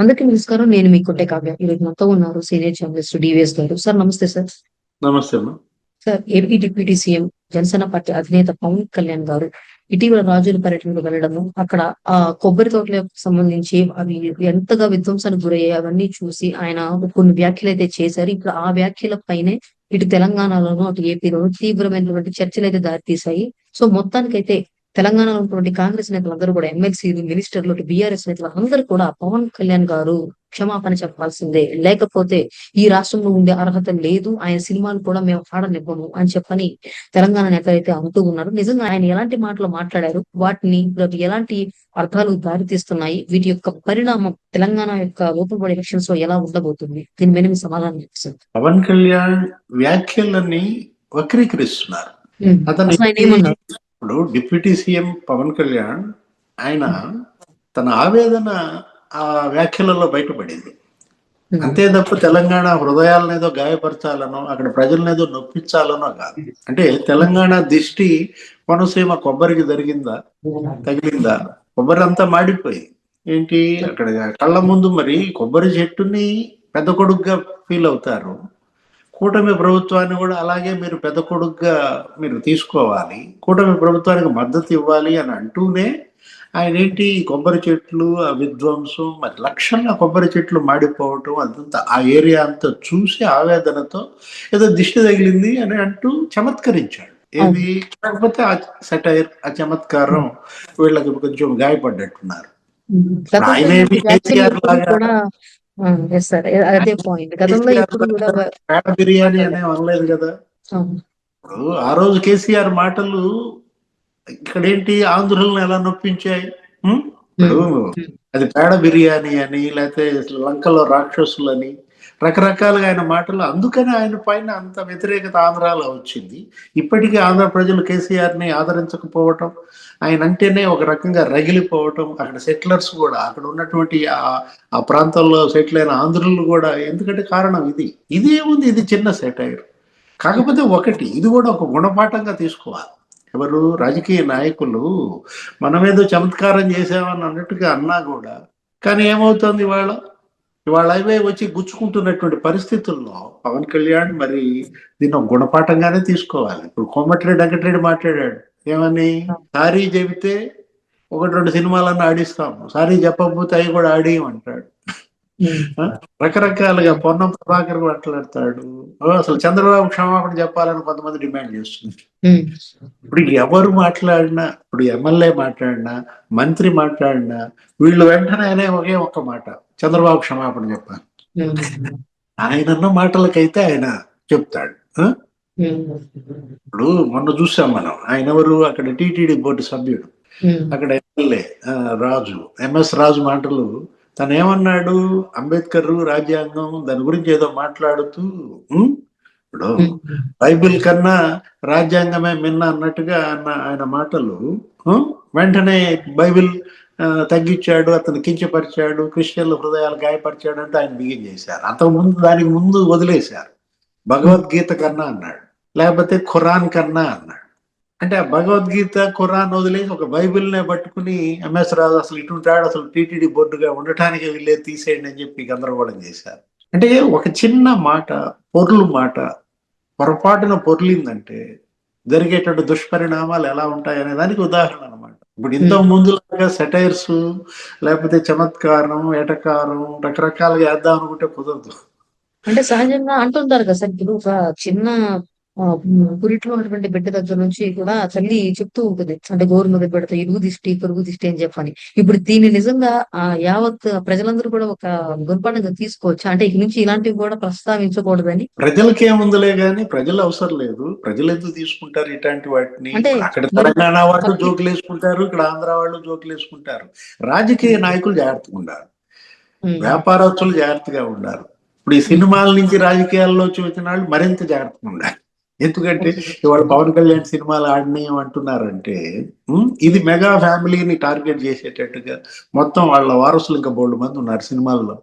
అందరికీ నమస్కారం. నేను మీ కొట్టే కావ్య. ఈరోజు మనతో ఉన్నారు సీనియర్ జర్నలిస్ట్ డివిఎస్ గారు. సార్ నమస్తే సార్. నమస్తే అమ్మా. Sir, AP deputy CM Janasena party అధినేత పవన్ కళ్యాణ్ గారు ఇటీవల రాజుల పర్యటనకు వెళ్ళడము, అక్కడ కొబ్బరి తోటలకు సంబంధించి అవి ఎంతగా విధ్వంసానికి గురయ్యాయి అవన్నీ చూసి ఆయన కొన్ని వ్యాఖ్యలు అయితే చేశారు. ఇప్పుడు ఆ వ్యాఖ్యల పైనే ఇటు తెలంగాణలోను అటు ఏపీలోను తీవ్రమైనటువంటి చర్చలు అయితే దారితీశాయి. సో మొత్తానికైతే తెలంగాణలో ఉన్నటువంటి కాంగ్రెస్ నేతలందరూ కూడా ఎమ్మెల్సీలు, మినిస్టర్లు, బీఆర్ఎస్ నేతలు అందరూ కూడా పవన్ కళ్యాణ్ గారు క్షమాపణ చెప్పాల్సిందే, లేకపోతే ఈ రాష్ట్రంలో ఉండే అర్హత లేదు, ఆయన సినిమాలు కూడా మేము ఆడనివ్వము అని చెప్పని తెలంగాణ నేతలు అయితే అంటూ ఉన్నారు. నిజంగా ఆయన ఎలాంటి మాటలు మాట్లాడారు, వాటిని ఇప్పుడు ఎలాంటి అర్థాలు దారితీస్తున్నాయి, వీటి యొక్క పరిణామం తెలంగాణ యొక్క లోపల బాడీ ఎలక్షన్స్ లో ఎలా ఉండబోతుంది, దీని మీద మీ సమాధానం ఇస్తుంది. పవన్ కళ్యాణ్ వ్యాఖ్యలని వక్రీకరిస్తున్నారు. అతను అసలు ఆయన ఏమన్నారు? ఇప్పుడు డిప్యూటీ సీఎం పవన్ కళ్యాణ్ ఆయన తన ఆవేదన ఆ వ్యాఖ్యలలో బయటపడింది. అంతే తప్ప తెలంగాణ హృదయాలను ఏదో గాయపరచాలనో అక్కడ ప్రజలను ఏదో నొప్పించాలనో కాదు. అంటే తెలంగాణ దిష్టి కోనసీమ కొబ్బరికి తగిలిందా? కొబ్బరి అంతా మాడిపోయి ఏంటి అక్కడ కళ్ళ ముందు మరి కొబ్బరి చెట్టుని పెద్ద కొడుకుగా ఫీల్ అవుతారు. కూటమి ప్రభుత్వాన్ని కూడా అలాగే మీరు పెద్ద కొడుకుగా మీరు తీసుకోవాలి, కూటమి ప్రభుత్వానికి మద్దతు ఇవ్వాలి అని అంటూనే ఆయన ఏంటి కొబ్బరి చెట్లు ఆ విధ్వంసం, మరి లక్షల కొబ్బరి చెట్లు మాడిపోవటం, అదంతా ఆ ఏరియా అంతా చూసి ఆవేదనతో ఏదో దిష్టి తగిలింది అని అంటూ చమత్కరించాడు. ఏది కాకపోతే ఆ సెటైర్, ఆ చమత్కారం వీళ్ళకి కొంచెం గాయపడ్డట్టున్నారు. ఆయన అదే పాయింట్. గతంలో ఎప్పుడు కూడా పేడ బిర్యానీ అనే అనలేదు కదా. ఇప్పుడు ఆ రోజు కేసీఆర్ మాటలు ఇక్కడేంటి ఆంధ్రులను ఎలా నొప్పించాయి. ఇప్పుడు అది పేడ బిర్యానీ అని, లేకపోతే లంకలో రాక్షసులని రకరకాలుగా ఆయన మాటలు, అందుకని ఆయన పైన అంత వ్యతిరేకత ఆంధ్రాలో వచ్చింది. ఇప్పటికీ ఆంధ్ర ప్రజలు కేసీఆర్ ని ఆదరించకపోవటం, ఆయన అంటేనే ఒక రకంగా రగిలిపోవటం, అక్కడ సెటిలర్స్ కూడా, అక్కడ ఉన్నటువంటి ఆ ప్రాంతాల్లో సెటిల్ అయిన ఆంధ్రులు కూడా, ఎందుకంటే కారణం ఇది ఏముంది, ఇది చిన్న సెటైర్. కాకపోతే ఒకటి, ఇది కూడా ఒక గుణపాఠంగా తీసుకోవాలి. ఎవరు రాజకీయ నాయకులు మనమేదో చమత్కారం చేసామని అన్నట్టుగా అన్నా కూడా, కానీ ఏమవుతుంది ఇవాళ అవే వచ్చి గుచ్చుకుంటున్నటువంటి పరిస్థితుల్లో పవన్ కళ్యాణ్ మరి దీన్ని ఒక గుణపాఠంగానే తీసుకోవాలి. ఇప్పుడు కోమటిరెడ్డి వెంకటరెడ్డి మాట్లాడాడు ఏమని, సారీ చెబితే 1-2 సినిమాలన్నా ఆడిస్తాము, సారీ చెప్పకపోతే అవి కూడా ఆడియమంటాడు. రకరకాలుగా పొన్నం ప్రభాకర్ మాట్లాడతాడు. అసలు చంద్రబాబు క్షమాపణ చెప్పాలని కొంతమంది డిమాండ్ చేస్తుంది. ఇప్పుడు ఎవరు మాట్లాడినా, ఇప్పుడు ఎమ్మెల్యే మాట్లాడినా, మంత్రి మాట్లాడినా, వీళ్ళు వెంటనే ఒకే ఒక్క మాట, చంద్రబాబు క్షమాపణ చెప్పాలి. ఆయనన్న మాటలకైతే ఆయన చెప్తాడు. ఇప్పుడు మొన్న చూసాం మనం, ఆయన ఎవరు, అక్కడ టీటీడీ బోర్డు సభ్యుడు, అక్కడ ఎమ్మెల్యే రాజు, ఎంఎస్ రాజు మాటలు, తను ఏమన్నాడు, అంబేద్కర్ రాజ్యాంగం దాని గురించి ఏదో మాట్లాడుతూ, ఇప్పుడు బైబిల్ కన్నా రాజ్యాంగమే మిన్న అన్నట్టుగా ఆయన మాటలు, వెంటనే బైబిల్ తగ్గించాడు, అతను కించపరిచాడు, క్రిస్టియన్ల హృదయాలు గాయపరిచాడు అంటే ఆయన బిగిన్ చేశారు. దానికి ముందు వదిలేశారు. భగవద్గీత కన్నా అన్నాడు, లేకపోతే ఖురాన్ కన్నా అన్నాడు. అంటే ఆ భగవద్గీత ఖురాన్ వదిలేసి ఒక బైబిల్నే పట్టుకుని ఎంఎస్ రాజు అసలు ఇటుంటాడు, అసలు టీటీడీ బోర్డుగా ఉండటానికి వీళ్ళే తీసేయండి అని చెప్పి గందరగోళం చేశారు. అంటే ఒక చిన్న మాట, పొరపాటున పొర్లిందంటే జరిగేటువంటి దుష్పరిణామాలు ఎలా ఉంటాయి అనే దానికి ఉదాహరణ అనమాట. ఇప్పుడు ఇంత ముందులాగా సెటైర్స్, లేకపోతే చమత్కారం, ఎటకారం రకరకాలుగా వేద్దాం అనుకుంటే కుదరదు. అంటే సహజంగా అంటుంటారు కదా సార్, ఇప్పుడు ఒక చిన్న పురిట్లో ఉన్నటువంటి బిడ్డ దగ్గర నుంచి కూడా తల్లి చెప్తూ ఉంటుంది, అంటే గోరుముద్ద పెడతా ఇరుగు దిష్టి పొరుగు దిష్టి అని చెప్పని. ఇప్పుడు దీన్ని నిజంగా యావత్ ప్రజలందరూ కూడా ఒక గుణపాఠంగా తీసుకోవచ్చు, అంటే ఇక నుంచి ఇలాంటివి కూడా ప్రస్తావించకూడదని. ప్రజలకి ఏముందిలే గానీ ప్రజలు అవసరం లేదు, ప్రజలు ఎందుకు తీసుకుంటారు ఇట్లాంటి వాటిని. అంటే అక్కడ తెలంగాణ వాళ్ళు జోకులు వేసుకుంటారు, ఇక్కడ ఆంధ్ర వాళ్ళు జోకులు వేసుకుంటారు. రాజకీయ నాయకులు జాగ్రత్తగా ఉండాలి, వ్యాపారస్తులు జాగ్రత్తగా ఉండాలి. ఇప్పుడు ఈ సినిమాల నుంచి రాజకీయాల్లో వచ్చిన వాళ్ళు మరింత జాగ్రత్తగా ఉండాలి. ఎందుకంటే ఇవాళ పవన్ కళ్యాణ్ సినిమాలు ఆడినాం అంటున్నారంటే, ఇది మెగా ఫ్యామిలీని టార్గెట్ చేసేటట్టుగా మొత్తం వాళ్ళ వారసులు ఇంకా బోల్డ్ మంది ఉన్నారు సినిమాల్లో.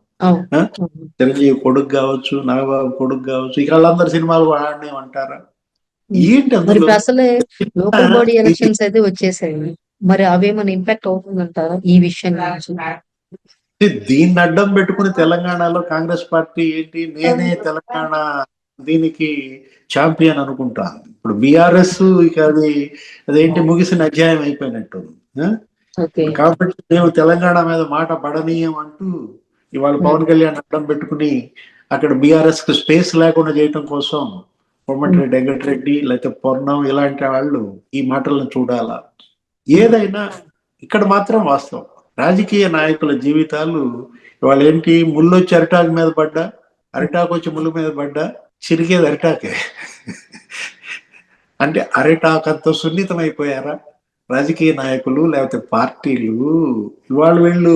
చిరంజీవి కొడుకు కావచ్చు, నాగబాబు కొడుకు కావచ్చు, ఇక వాళ్ళందరు సినిమాలు ఆడినాం అంటారా ఏంటి? అందులో అసలే లోకల్ బాడీ ఎలక్షన్స్ అయితే వచ్చేసాయి, మరి అవేమైనా ఇంపాక్ట్ అవుతుందంటారా ఈ విషయం గురించి? దీన్ని అడ్డం పెట్టుకుని తెలంగాణలో కాంగ్రెస్ పార్టీ ఏంటి, నేనే తెలంగాణ దీనికి ఛాంపియన్ అనుకుంటాను. ఇప్పుడు బీఆర్ఎస్ ఇక అదేంటి ముగిసిన అధ్యాయం అయిపోయినట్టు. కాబట్టి మేము తెలంగాణ మీద మాట పడనీయం అంటూ ఇవాళ పవన్ కళ్యాణ్ అడ్డం పెట్టుకుని అక్కడ బీఆర్ఎస్ కు స్పేస్ లేకుండా చేయటం కోసం కోమటిరెడ్డి వెంకటరెడ్డి లేకపోతే పొన్నం ఇలాంటి వాళ్ళు ఈ మాటలను చూడాలా. ఏదైనా ఇక్కడ మాత్రం వాస్తవం, రాజకీయ నాయకుల జీవితాలు ఇవాళ ఏంటి, ముళ్ళొచ్చి అరిటాకు మీద పడ్డా, అరిటాకు వచ్చి ముళ్ళు మీద పడ్డా చిరిగేది అరిటాకే. అంటే అరిటాకు అంత సున్నితం అయిపోయారా రాజకీయ నాయకులు లేకపోతే పార్టీలు? ఇవాళ వీళ్ళు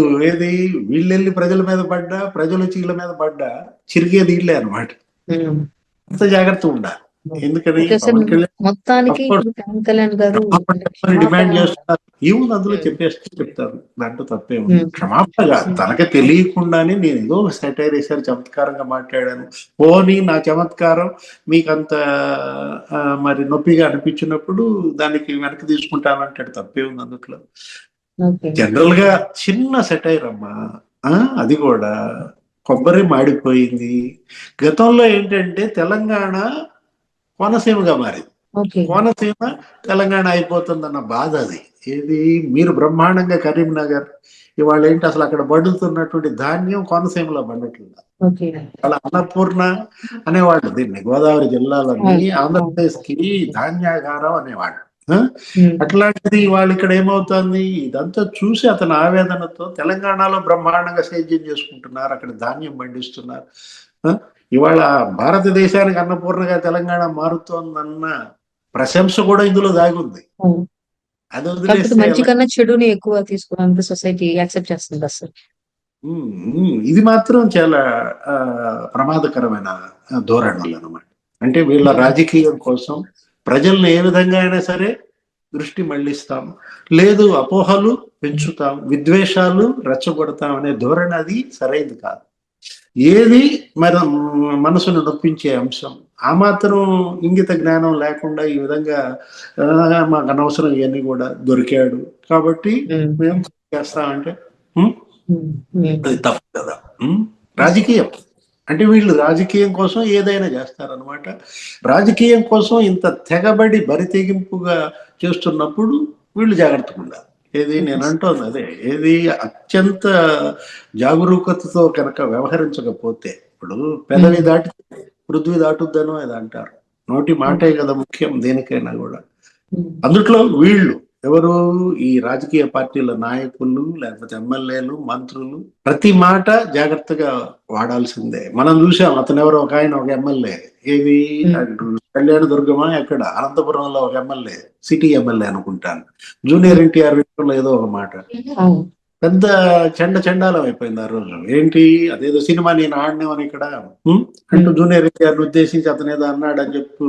వీళ్ళెళ్ళి ప్రజల మీద పడ్డా, ప్రజలు వచ్చి వీళ్ళ మీద పడ్డా చిరిగేది వీళ్ళే అనమాట. అంత జాగ్రత్త ఉండాలి. ఎందుకని మొత్తానికి పవన్ కళ్యాణ్ గారు డిమాండ్ చేస్తున్నారు, ఏముంది అందులో చెప్తారు, దాంట్లో తప్పేముంది. క్షమాపణగా తనకే తెలియకుండానే నేను ఏదో సెటైర్ వేసారు, చమత్కారంగా మాట్లాడాను, పోనీ నా చమత్కారం మీకంత మరి నొప్పిగా అనిపించినప్పుడు దానికి వెనక్కి తీసుకుంటానంటాడు, తప్పే ఉంది అందుట్లో. జనరల్ గా చిన్న సెటైర్ అమ్మా, అది కూడా కొబ్బరి మాడిపోయింది. గతంలో ఏంటంటే తెలంగాణ కోనసీమగా మారింది, కోనసీమ తెలంగాణ అయిపోతుందన్న బాధ అది. మీరు బ్రహ్మాండంగా కరీంనగర్ ఇవాళ ఏంటి అసలు అక్కడ పండుతున్నటువంటి ధాన్యం కోనసీమలో పండట్లేదు. వాళ్ళ అన్నపూర్ణ అనేవాళ్ళు, దీన్ని గోదావరి జిల్లాలోని ఆంధ్రప్రదేశ్ కి ధాన్యాగారం అనేవాళ్ళు. అట్లాంటిది వాళ్ళు ఇక్కడ ఏమవుతుంది, ఇదంతా చూసి అతని ఆవేదనతో తెలంగాణలో బ్రహ్మాండంగా సేద్యం చేసుకుంటున్నారు, అక్కడ ధాన్యం పండిస్తున్నారు. ఇవాళ భారతదేశానికి అన్నపూర్ణగా తెలంగాణ మారుతోందన్న ప్రశంస కూడా ఇందులో దాగి ఉంది. అది వదిలేస్తే మంచి కన్నా చెడుని ఎక్కువ తీసుకోవడానికి సొసైటీ యాక్సెప్ట్ చేస్తుంది సార్. ఇది మాత్రం చాలా ప్రమాదకరమైన ధోరణులు అన్నమాట. అంటే వీళ్ళ రాజకీయం కోసం ప్రజల్ని ఏ విధంగా అయినా సరే దృష్టి మళ్లిస్తాం, లేదు అపోహలు పెంచుతాం, విద్వేషాలు రెచ్చగొడతాం అనే ధోరణి అది సరైనది కాదు. ఏది మనసును నొప్పించే అంశం, ఆ మాత్రం ఇంగిత జ్ఞానం లేకుండా ఈ విధంగా మాకు అనవసరం ఇవన్నీ కూడా దొరికాడు కాబట్టి మేము చేస్తామంటే అది తప్పు కదా. రాజకీయం అంటే వీళ్ళు రాజకీయం కోసం ఏదైనా చేస్తారనమాట. రాజకీయం కోసం ఇంత తెగబడి బరితెగింపుగా చేస్తున్నప్పుడు వీళ్ళు జాగ్రత్తగా ఉండాలి. నేను అంటోంది అదే, అత్యంత జాగరూకతతో కనుక వ్యవహరించకపోతే, ఇప్పుడు పెదవి దాటి పృథ్వీ దాటుద్దనో అది అంటారు, నోటి మాటే కదా ముఖ్యం దేనికైనా కూడా. అందుట్లో వీళ్ళు ఎవరు, ఈ రాజకీయ పార్టీల నాయకులు లేకపోతే ఎమ్మెల్యేలు మంత్రులు ప్రతి మాట జాగ్రత్తగా వాడాల్సిందే. మనం చూసాం, అతను ఎవరో ఒక ఆయన, ఒక ఎమ్మెల్యే, కళ్యాణ దుర్గమా ఎక్కడ అనంతపురంలో ఒక ఎమ్మెల్యే, సిటీ ఎమ్మెల్యే అనుకుంటాను, జూనియర్ ఎన్టీఆర్ విషయంలో ఏదో ఒక మాట పెద్ద చండాలం అయిపోయింది ఆ రోజు. అదేదో సినిమా నేను ఆడినామని ఇక్కడ అంటూ జూనియర్ ఎన్టీఆర్ ఉద్దేశించి అతను ఏదో అన్నాడని చెప్పు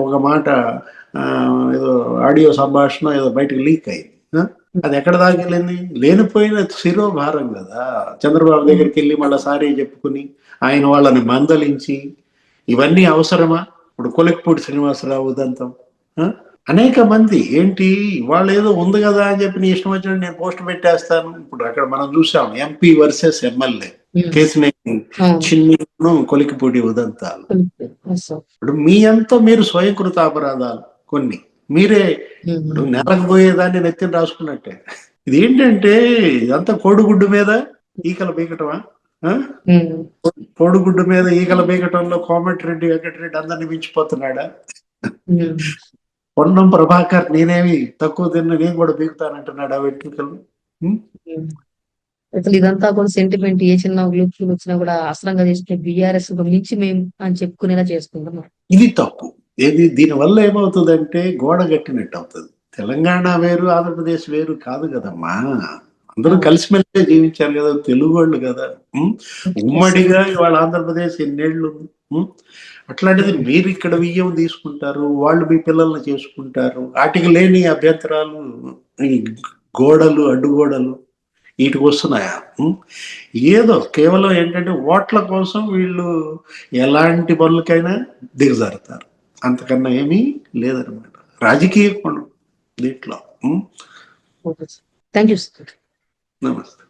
ఒక మాట, ఏదో ఆడియో సంభాషణ ఏదో బయటకు లీక్ అయింది. అది ఎక్కడ దాకా వెళ్ళింది, లేనిపోయిన శిరోభారం కదా. చంద్రబాబు దగ్గరికి వెళ్ళి మళ్ళీ సారీ చెప్పుకుని ఆయన వాళ్ళని మందలించి ఇవన్నీ అవసరమా? ఇప్పుడు కొలిక్పూడి శ్రీనివాసరావు ఉదంతం, అనేక మంది వాళ్ళు ఏదో ఉంది కదా అని చెప్పి నీ ఇష్టం వచ్చినట్టు నేను పోస్ట్ పెట్టేస్తాను. ఇప్పుడు అక్కడ మనం చూసాం ఎంపీ వర్సెస్ ఎమ్మెల్యే కేసునేని చిన్న కొలికిపూడి ఉదంతాలు. ఇప్పుడు మీ అంతా మీరు స్వయంకృత అపరాధాలు కొన్ని మీరే ఇప్పుడు నెలకు పోయేదాన్ని నెత్తిన రాసుకున్నట్టే. ఇది ఏంటంటే ఇదంతా కోడిగుడ్డు మీద ఈకల బీకటమా? కోడిగుడ్డు మీద ఈకల బీకటంలో కోమటిరెడ్డి వెంకటరెడ్డి అందరిని మించిపోతున్నాడా? పొన్నం ప్రభాకర్ నేనేమి తక్కువ తిన్న, నేను కూడా బీగుతానంటున్నాడు ఆ వెంట్రుకలు. అసలు ఇదంతా కూడా సెంటిమెంట్, ఏ చిన్న గ్లూప్లు వచ్చినా కూడా అస్త్రంగా చేసుకునే బీఆర్ఎస్ మించి మేము అని చెప్పుకునేలా చేసుకుంటున్నాం. ఇది తప్పు. దీని వల్ల ఏమవుతుందంటే గోడ గట్టినట్టు అవుతుంది. తెలంగాణ వేరు, ఆంధ్రప్రదేశ్ వేరు కాదు కదమ్మా. అందరూ కలిసిమెలిసే జీవించారు కదా, తెలుగు వాళ్ళు కదా. ఉమ్మడిగా ఇవాళ ఆంధ్రప్రదేశ్ ఎన్నేళ్ళు. అట్లాంటిది మీరు ఇక్కడ బియ్యం తీసుకుంటారు, వాళ్ళు మీ పిల్లల్ని చేసుకుంటారు, వాటికి లేని అభ్యంతరాలు ఈ గోడలు అడ్డుగోడలు వీటికి వస్తున్నాయా? ఏదో కేవలం ఏంటంటే ఓట్ల కోసం వీళ్ళు ఎలాంటి పనులకైనా దిగజారుతారు, అంతకన్నా ఏమీ లేదనమాట రాజకీయ కోణం దీంట్లో. Thank you sir. నమస్తే.